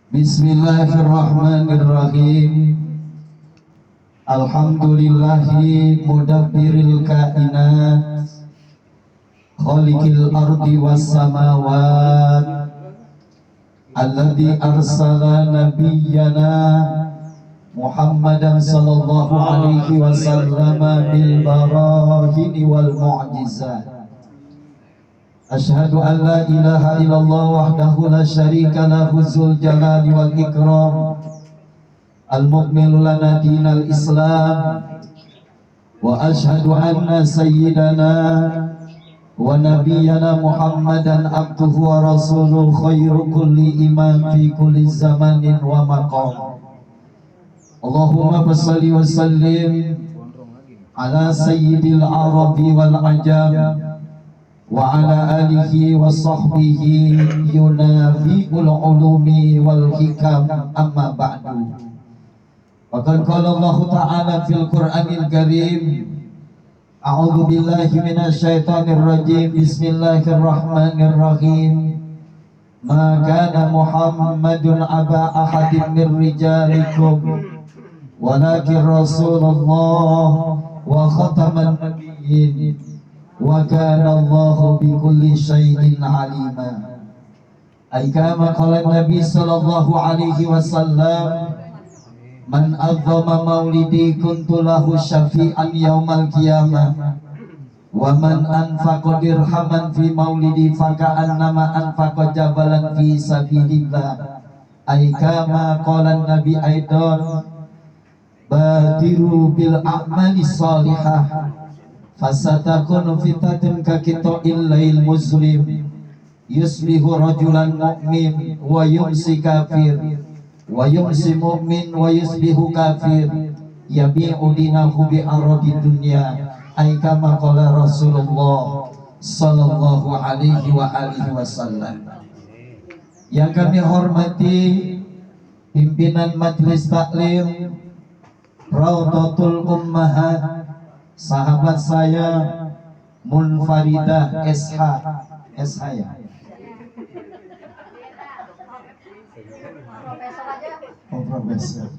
Bismillahirrahmanirrahim. Alhamdulillahi mudabbiril kainat, khaliqil ardi was samawat, alladzi arsala nabiyyana Muhammadan sallallahu alaihi wasallam bil barahini wal mu'jizat. Asyhadu an la ilaha illallah wahdahu la syarika lahu dzul jalali wal ikram, al-mukmilu lana dinal islam, wa asyhadu anna sayyidana wa nabiyyana Muhammadan abduhu wa rasuluhu khairu kulli imam fi kulli zamanin wa maqam. Allahumma salli wa sallim ala sayyidil arabi wal ajam wa ala alihi wa sahbihi yunafi'ul ulumi wal hikam, amma ba'du. Faqad qala Allah Ta'ala fil Qur'anil Karim, a'udzu billahi minasyaitonir rajim, bismillahirrahmanirrahim. Ma kana Muhammadun aba ahadin min rijalikum walakin Rasulullah wa khataman nabiyyin wa kana Allahu bi kulli syai'in alima. Ay kama qala Nabi sallallahu alaihi wasallam, man azzama maulidi kuntu lahu syafi'an yaumal qiyamah wa man anfaqa dirhaman fi maulidi faka'annama anfaqa jabalan fi sabilillah. Ay kama qala Nabi aidan, badiru bil a'mali salihah fasatakunu fitatun kakito'il lail muslim, yusbihu rajulan mu'min wa yumsi kafir, wa yumsi mu'min wa yusbihu kafir, yabi'u dinahu bi'aradi dunya. Ay kama qala Rasulullah sallallahu alaihi wa alihi wasallam. Yang kami hormati pimpinan Majelis Taklim Raudhatul Ummahat, sahabat saya Munfaridah SH ya. Oh, profesor.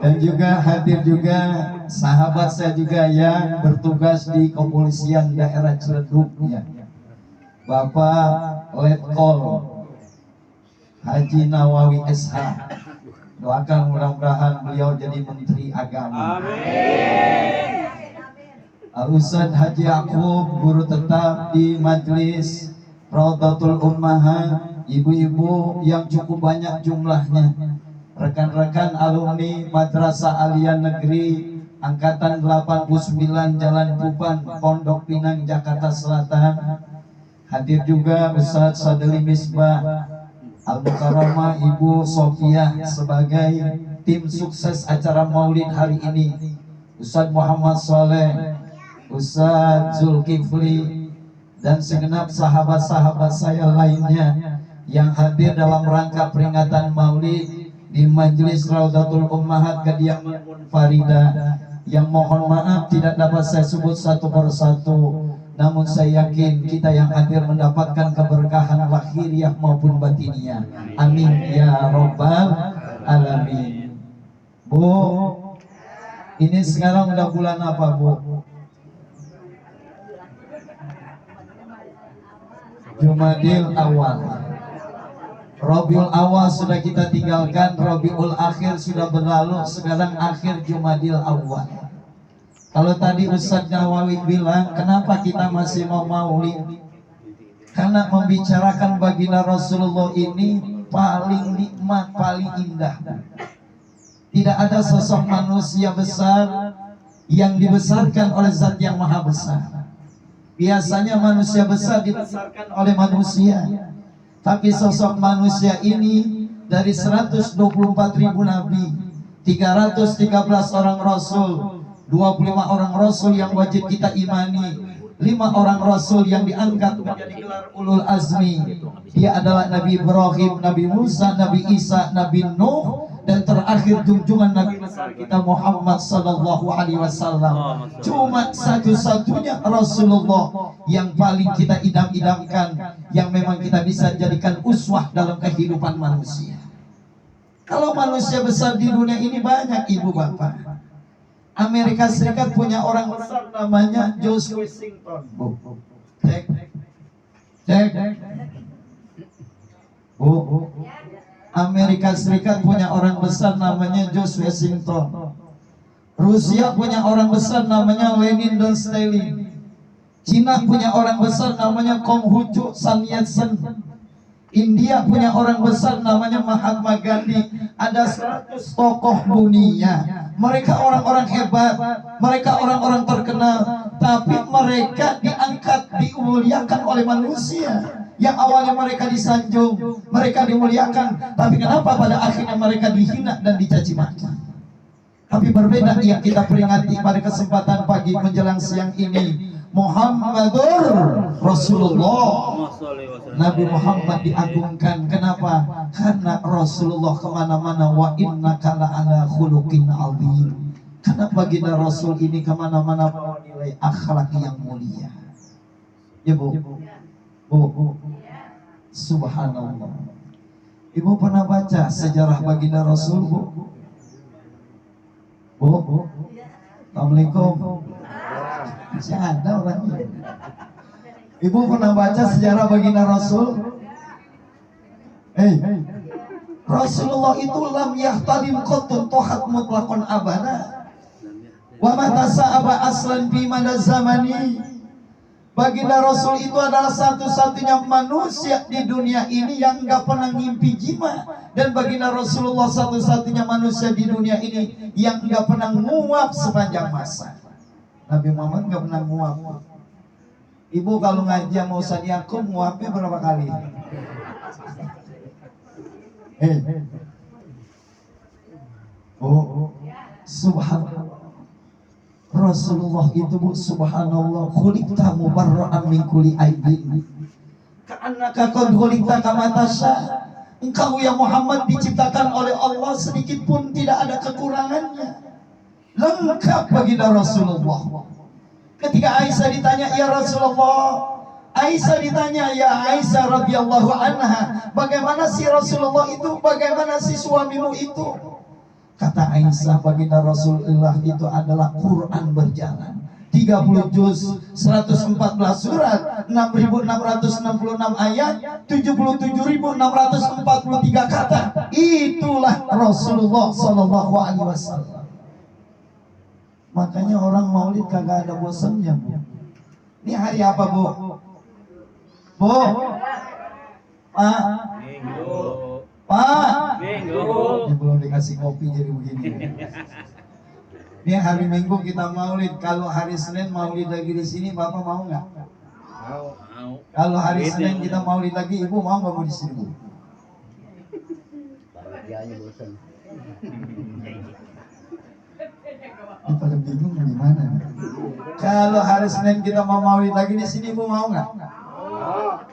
Dan juga hadir juga sahabat saya juga yang bertugas di kepolisian daerah Ciledug ya. Bapak Letkol Haji Nawawi SH. Doakan mudah-mudahan beliau jadi Menteri Agama. Amin. Ustadz Haji Yakub, guru tetap di Majelis Raudhatul Ummahat, ibu-ibu yang cukup banyak jumlahnya, rekan-rekan alumni Madrasah Aliyah Negeri Angkatan 89 Jalan Tuban, Pondok Pinang, Jakarta Selatan. Hadir juga Ustadz Sadeli Misbah Al-Mukarramah Ibu Sofiah sebagai tim sukses acara Maulid hari ini, Ustadz Muhammad Soleh, Ustadz Zulkifli, dan segenap sahabat-sahabat saya lainnya yang hadir dalam rangka peringatan Maulid di Majelis Raudhatul Ummahat Kediaman Munfaridah, yang mohon maaf tidak dapat saya sebut satu persatu, namun saya yakin kita yang hadir mendapatkan keberkahan lahiriah maupun batiniah. Amin ya robbal alamin. Bu, ini sekarang udah bulan apa, Bu? Jumadil Awal. Rabiul Awal sudah kita tinggalkan, Rabiul Akhir sudah berlalu, sekarang akhir Jumadil Awal. Kalau tadi Ustadz Nawawi bilang, kenapa kita masih mau maulid? Karena membicarakan baginda Rasulullah ini paling nikmat, paling indah. Tidak ada sosok manusia besar yang dibesarkan oleh Zat yang Maha Besar. Biasanya manusia besar dibesarkan oleh manusia, tapi sosok manusia ini dari 124.000 nabi, 313 orang rasul, 25 orang rasul yang wajib kita imani, 5 orang rasul yang diangkat menjadi gelar ulul azmi. Dia adalah Nabi Ibrahim, Nabi Musa, Nabi Isa, Nabi Nuh, dan terakhir junjungan Nabi besar kita Muhammad sallallahu alaihi wasallam. Cuma satu-satunya Rasulullah yang paling kita idam-idamkan, yang memang kita bisa jadikan uswah dalam kehidupan manusia. Kalau manusia besar di dunia ini banyak, ibu bapak. Amerika Serikat punya orang besar namanya George Washington. Cek. Amerika Serikat punya orang besar namanya George Washington. Rusia punya orang besar namanya Lenin dan Stalin. Cina punya orang besar namanya Konghucu, Sun Yat-sen. India punya orang besar namanya Mahatma Gandhi. Ada 100 tokoh dunia. Mereka orang-orang hebat, mereka orang-orang terkenal, tapi mereka diangkat, dimuliakan oleh manusia. Yang awalnya mereka disanjung, mereka dimuliakan, tapi kenapa pada akhirnya mereka dihina dan dicaci maki? Tapi berbeda yang kita peringati pada kesempatan pagi menjelang siang ini. Muhammadur Rasulullah. Nabi Muhammad diagungkan. Kenapa? Karena Rasulullah kemana-mana. Wa innaka la'ala khuluqin azim. Karena baginda Rasul ini kemana-mana bawa nilai akhlak yang mulia. Ya bu? Bu. Subhanallah. Ibu pernah baca sejarah baginda Rasul bu? Bu? Assalamualaikum. Masih ada orangnya. Ibu pernah baca sejarah baginda Rasul? Rasulullah itu lam yahtalim qatun tohat mutlaqan abada. Wa mata sa'aba aslan fi mana zamani. Baginda Rasul itu adalah satu-satunya manusia di dunia ini yang enggak pernah ngimpi jima. Dan baginda Rasulullah satu-satunya manusia di dunia ini yang enggak pernah nguap sepanjang masa. Nabi Muhammad enggak pernah nguap. Ibu kalau ngaji sama Ustaz Yakub nguapnya berapa kali? Subhanallah. Rasulullah itu bu, subhanallah, khuliqta mubarra'an min kulli aibin. Ka'annaka qad khuliqta kama tasha. Engkau ya Muhammad diciptakan oleh Allah sedikit pun tidak ada kekurangannya. Lengkap baginda Rasulullah. Ketika Aisyah ditanya, ya Rasulullah, Aisyah ditanya, ya Aisyah radhiyallahu anha, bagaimana si Rasulullah itu, bagaimana si suamimu itu? Kata Aisyah, baginda Rasulullah itu adalah Quran berjalan. 30 juz, 114 surat, 6.666 ayat, 77.643 kata. Itulah Rasulullah sallallahu alaihi wasallam. Makanya orang maulid kagak ada bosannya, Bu. Ini hari apa, Bu? Bu? Pak? Pak? Ini belum dikasih kopi jadi begini. Ini hari Minggu kita maulid. Kalau hari Senin maulid lagi di sini, Bapak mau nggak? Mau. Kalau hari Senin kita maulid lagi, Ibu mau nggak mau di sini, Bu? Ini pada bingung gimana? Kalau hari Senin kita mau maulid lagi di sini, Ibu mau nggak?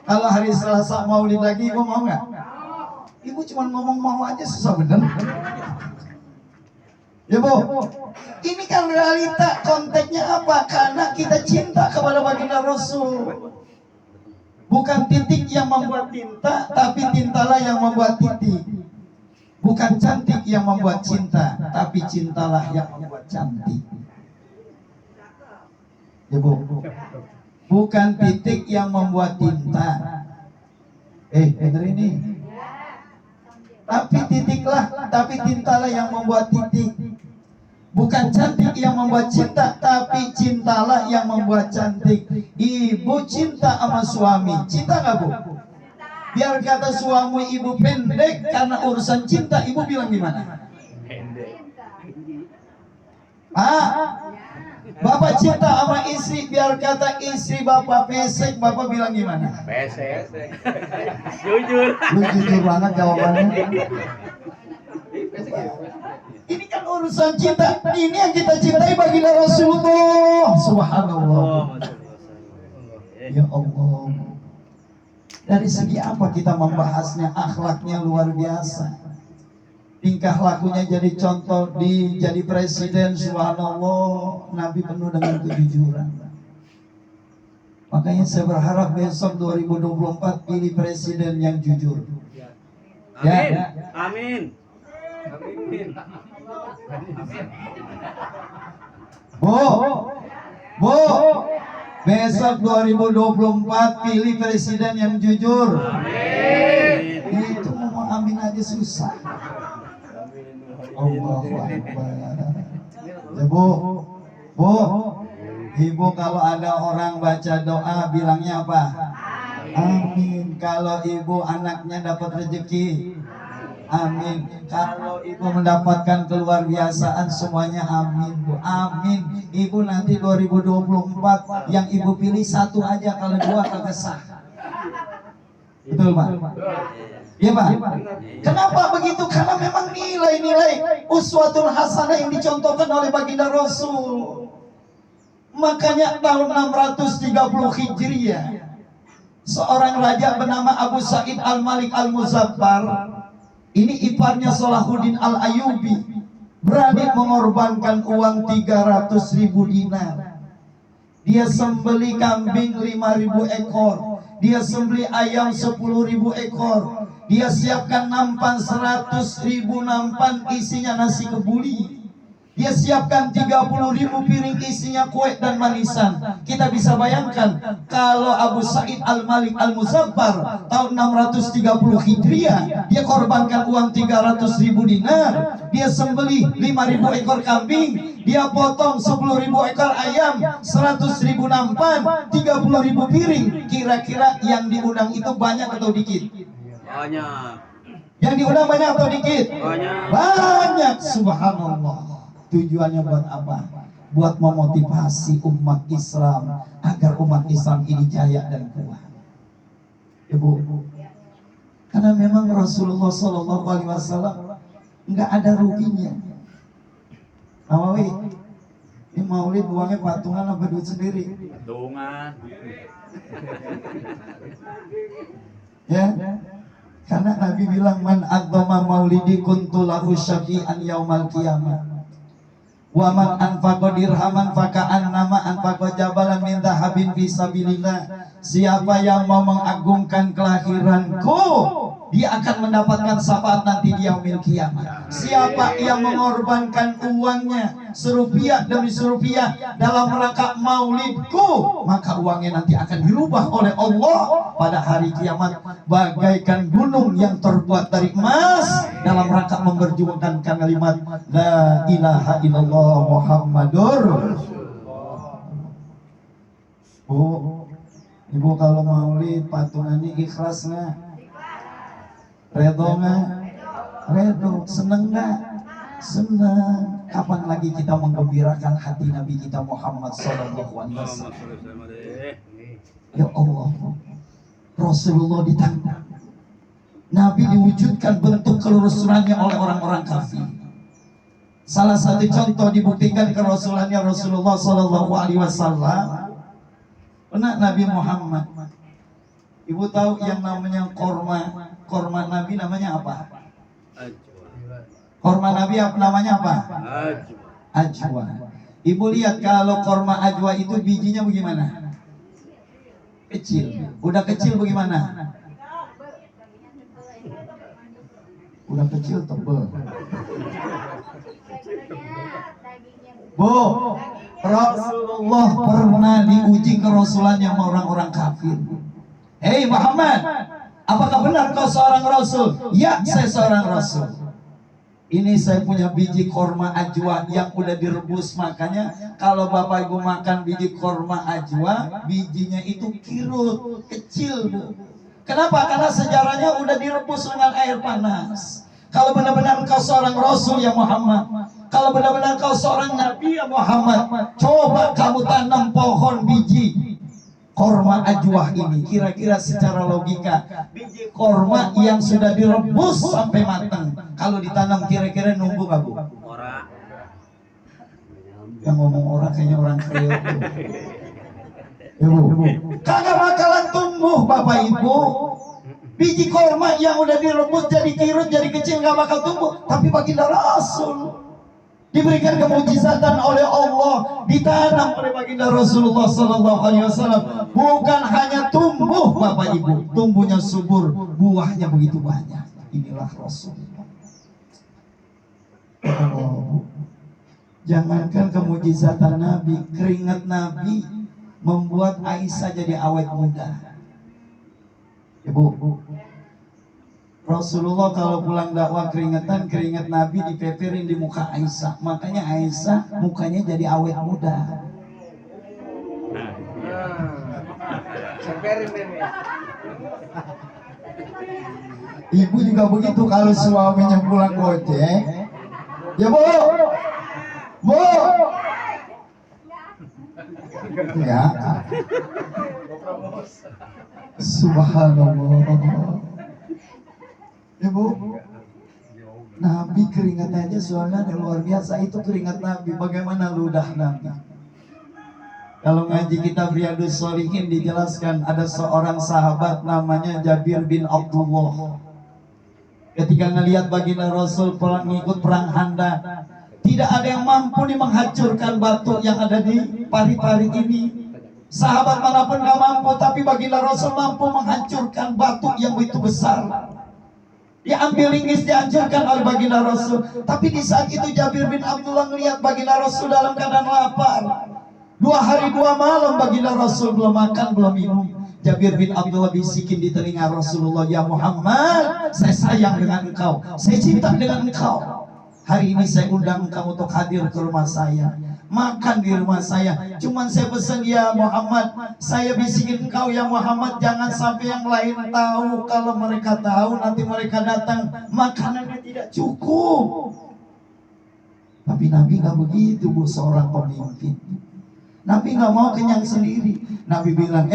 Kalau hari Selasa maulid lagi, Ibu mau nggak? Ibu cuma ngomong mau aja susah bener. Ya Bu, ini kan realita, konteksnya apa? Karena kita cinta kepada baginda Rasul. Bukan titik yang membuat tinta, tapi tintalah yang membuat titik. Bukan cantik yang membuat cinta, tapi cintalah yang membuat cantik. Ya Bu, bukan titik yang membuat tinta. Dengar ini. Tapi titiklah, tapi tintalah yang membuat titik. Bukan cantik yang membuat cinta, tapi cintalah yang membuat cantik. Ibu cinta sama suami, cinta nggak Bu? Biar kata suami ibu pendek karena urusan cinta, ibu bilang gimana? Pendek. Bapak cinta sama istri, biar kata istri bapak pesek, bapak bilang gimana? Pesek. Jujur. Lu jujur banget jawabannya. Ini kan urusan cinta. Ini yang kita cintai baginda Rasulullah. Subhanallah. Ya Allah. Dari segi apa kita membahasnya? Akhlaknya luar biasa. Tingkah lakunya jadi contoh, jadi presiden, subhanallah, Nabi penuh dengan kejujuran. Makanya saya berharap besok 2024 pilih presiden yang jujur. Amin. Amin. Bu, besok 2024 pilih presiden yang jujur. Itu mau amin aja susah. Allahu Akbar. Ya Bu, Ibu kalau ada orang baca doa bilangnya apa? Amin. Kalau ibu anaknya dapat rezeki, amin. Kalau ibu mendapatkan keluar biasaan, semuanya amin Bu. Amin. Ibu nanti 2024 yang ibu pilih satu aja, kalau dua kagak sah. Betul Pak? Iya Pak? Kenapa begitu? Karena memang nilai-nilai uswatun hasanah yang dicontohkan oleh baginda Rasul. Makanya tahun 630 Hijriah, seorang raja bernama Abu Sa'id Al-Malik Al-Muzaffar, ini iparnya Salahuddin Al-Ayyubi, berani mengorbankan uang 300.000 dinar. Dia sembeli kambing 5.000 ekor, dia sembeli ayam 10.000 ekor, dia siapkan nampan 100.000 nampan isinya nasi kebuli. Dia siapkan 30.000 piring isinya kue dan manisan. Kita bisa bayangkan kalau Abu Sa'id Al-Malik Al-Muzaffar tahun 630 Hijriah, dia korbankan uang 300.000 dinar, dia sembelih 5.000 ekor kambing, dia potong 10.000 ekor ayam, 100.000 nampan, 30.000 piring. Kira-kira yang diundang itu banyak atau dikit? Banyak. Yang diundang banyak atau dikit? Banyak. Banyak, subhanallah. Tujuannya buat apa? Buat memotivasi umat Islam agar umat Islam ini jaya dan kuat. Ibu, karena memang Rasulullah SAW nggak ada ruginya. Awawi, ini maulid uangnya patungan apa duit sendiri? Patungan. Ya, karena Nabi bilang man adzama maulidi kuntu lahu syafi'an yaumal qiyamah. Wa man anfaqa dirhaman faka'annama anfaqa jabalan min dhahabin fi sabilillah. Siapa yang mau mengagungkan kelahiranku, dia akan mendapatkan syafaat nanti di yaumil qiyamah. Siapa yang mengorbankan uangnya serupiah demi serupiah dalam rangka maulidku, maka uangnya nanti akan dirubah oleh Allah pada hari kiamat bagaikan gunung yang terbuat dari emas dalam rangka memperjuangkan kalimat la ilaha illallah Muhammadur. Ibu kalau maulid patungannya ikhlas nggak? Redo nggak? Redo. Seneng nggak? Seneng. Kapan lagi kita menggembirakan hati Nabi kita Muhammad SAW? Ya Allah, Rasulullah ditantang, Nabi diwujudkan bentuk kelurusannya oleh orang-orang kafir. Salah satu contoh dibuktikan kerasulannya Rasulullah SAW. Pernah Nabi Muhammad, ibu tahu yang namanya korma Nabi namanya apa? Korma Nabi namanya apa? Ajwa. Ibu lihat kalau korma ajwa itu bijinya bagaimana? Kecil. Udah kecil bagaimana? Udah kecil tebal. Bu, Rasulullah pernah diuji kerasulannya sama orang-orang kafir. Hei Muhammad, apakah benar kau seorang rasul? Ya, saya seorang rasul. Ini saya punya biji korma ajwa yang udah direbus. Makanya kalau bapak ibu makan biji korma ajwa, bijinya itu kirut, kecil Bu. Kenapa? Karena sejarahnya udah direbus dengan air panas. Kalau benar-benar engkau seorang rasul ya Muhammad, kalau benar-benar engkau seorang nabi ya Muhammad, coba kamu tanam pohon biji korma ajwah ini. Kira-kira secara logika, biji korma yang sudah direbus sampai matang, kalau ditanam kira-kira numbuh nggak Bu? Orang. Yang ngomong orang kayaknya orang Kreo. Ibu, kagak bakalan tumbuh Bapak Ibu. Biji korma yang udah direbus jadi kirut, jadi kecil, nggak bakal tumbuh. Tapi baginda Rasul diberikan kemujizatan oleh Allah, ditanam oleh baginda Rasulullah SAW. Bukan hanya tumbuh Bapak Ibu, tumbuhnya subur, buahnya begitu banyak. Inilah Rasulullah. Oh, jangankan kemujizatan Nabi, keringat Nabi membuat Aisyah jadi awet muda. Ibu, Rasulullah kalau pulang dakwah keringetan, keringat Nabi dipeperin di muka Aisyah. Makanya Aisyah mukanya jadi awet muda. Ibu juga begitu kalau suaminya pulang gojek. Ya bu, bu, ya, subhanallah. Ibu, Nabi keringat aja soalnya luar biasa. Itu keringat Nabi. Bagaimana ludah Nabi? Kalau ngaji kitab Riyadhus Shalihin dijelaskan ada seorang sahabat namanya Jabir bin Abdullah. Ketika ngelihat baginda Rasul ngikut perang Handaq, tidak ada yang mampu nih menghancurkan batu yang ada di parit-parit ini. Sahabat manapun gak mampu, tapi baginda Rasul mampu menghancurkan batu yang begitu besar. Diambil linggis, dihancurkan oleh baginda Rasul. Tapi di saat itu Jabir bin Abdullah melihat baginda Rasul dalam keadaan lapar. 2 hari 2 malam baginda Rasul belum makan, belum minum. Jabir bin Abdullah bisikin di telinga Rasulullah, "Ya Muhammad, saya sayang dengan engkau, saya cinta dengan engkau. Hari ini saya undang engkau untuk hadir ke rumah saya, makan di rumah saya. Cuman saya pesan, ya Muhammad, saya bisikin engkau ya Muhammad, jangan sampai yang lain tahu. Kalau mereka tahu nanti mereka datang, makanannya tidak cukup." Tapi Nabi gak begitu, bu, seorang pemimpin. Nabi gak mau kenyang sendiri. Nabi bilang,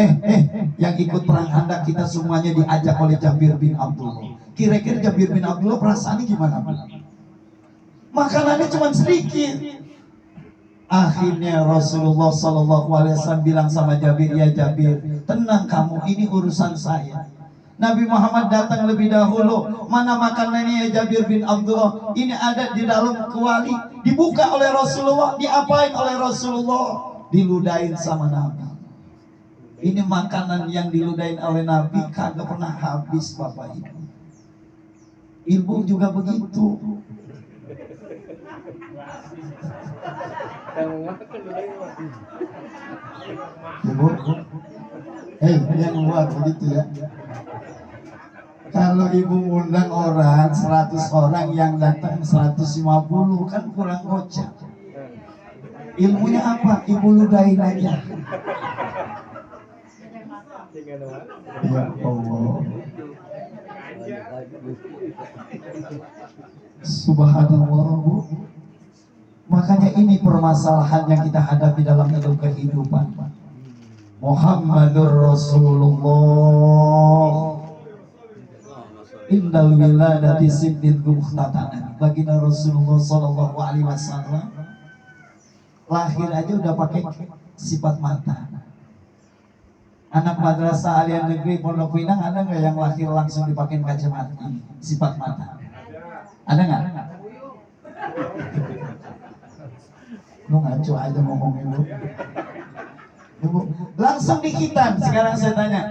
yang ikut perang Handaq kita semuanya diajak oleh Jabir bin Abdullah. Kira-kira Jabir bin Abdullah perasaannya gimana? Makanannya cuma sedikit. Akhirnya Rasulullah SAW bilang sama Jabir, "Ya Jabir, tenang kamu, ini urusan saya." Nabi Muhammad datang lebih dahulu. "Mana makanannya ya Jabir bin Abdullah?" "Ini ada di dalam kuali." Dibuka oleh Rasulullah. Diapain oleh Rasulullah? Diludahin sama Nabi. Ini makanan yang diludahin oleh Nabi kagak pernah habis, Bapak Ibu. Ibu juga begitu. Ibu, yang buat begitu ya. Kalau ibu undang orang 100 orang, yang datang 150, kan kurang gocap. Ilmunya apa? Ibu ludahin aja. Ya Allah, subhanallah, bu. Makanya ini permasalahan yang kita hadapi dalam hidup kehidupan. Muhammadur Rasulullah indal wiladati siddin mukhtatana. Baginda Rasulullah sallallahu alaihi wasallam lahir aja udah pakai sifat mata. Anak madrasah Alian Negeri Pondok Pinang ada nggak yang lahir langsung dipakai kacamata sifat mata? Ada nggak? Lu ngaco aja ngomongin lu. Ibu, langsung dihitan. Sekarang saya tanya,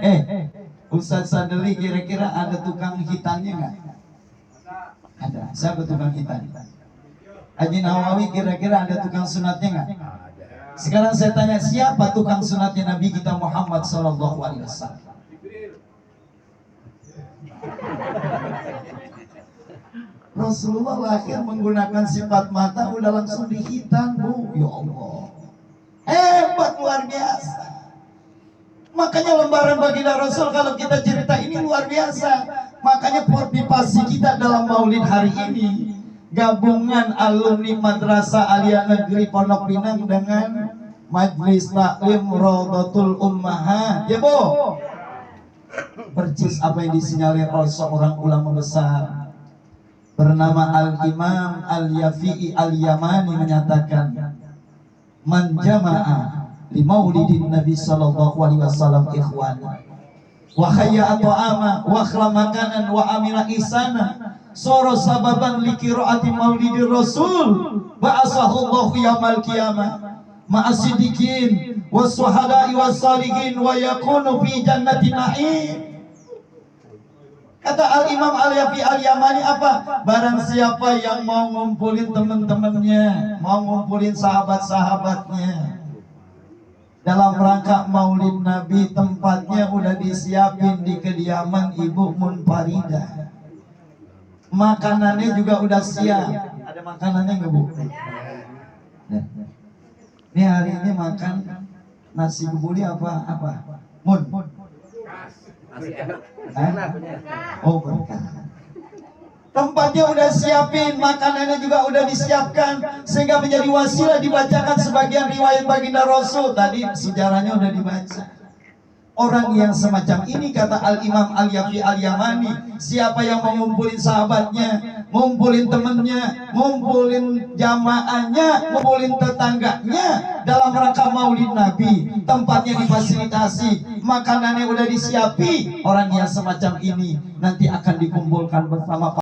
Ustadz Sadeli, kira-kira ada tukang hitannya nggak? Ada. Siapa tukang hitan? Haji Nawawi, kira-kira ada tukang sunatnya nggak? Sekarang saya tanya, siapa tukang sunatnya Nabi kita Muhammad Sallallahu Alaihi Wasallam? Rasulullah lahir menggunakan sifat mata, udah langsung dihitan, bu. Ya Allah, hebat, luar biasa. Makanya lembaran baginda Rasul kalau kita cerita ini luar biasa. Makanya partisipasi kita dalam Maulid hari ini, gabungan alumni Madrasah Alia Negeri Pondok Pinang dengan Majelis Taklim Raudhatul Ummahat, ya bu. Percis apa yang disinyalir oleh seorang ulama besar bernama Al-Imam Al-Yafi'i Al-Yamani menyatakan, "Man jama'a li maulidin Nabi sallallahu alaihi wasallam ikhwan wa khayya ta'ama wa akhla makanan wa amila ihsana soro sababan li qiraati maulidir Rasul ba'asahu Allahu yaumal qiyamah ma'as-siddiqin was-suhada'i was-salihin wa yakunu fi jannatin na'im." Kata Al-Imam Al-Yafi Al-Yamani apa? Barang siapa yang mau ngumpulin teman-temannya, mau ngumpulin sahabat-sahabatnya dalam rangka Maulid Nabi, tempatnya udah disiapin di kediaman Ibu Munfaridah. Makanannya juga udah siap. Ada makanannya nggak, Bu? Ini hari ini makan nasi kebuli apa? Mun. Oh, berkah. Tempatnya udah siapin, makanannya juga udah disiapkan, sehingga menjadi wasilah dibacakan sebagian riwayat baginda Rasul. Tadi sejarahnya udah dibaca. Orang yang semacam ini, kata Al-Imam Al-Yafi Al-Yamani, siapa yang mau ngumpulin sahabatnya, ngumpulin temennya, ngumpulin jamaahnya, ngumpulin tetangganya dalam rangka Maulid Nabi, tempatnya difasilitasi, makanannya udah disiapi, orang yang semacam ini nanti akan dikumpulkan bersama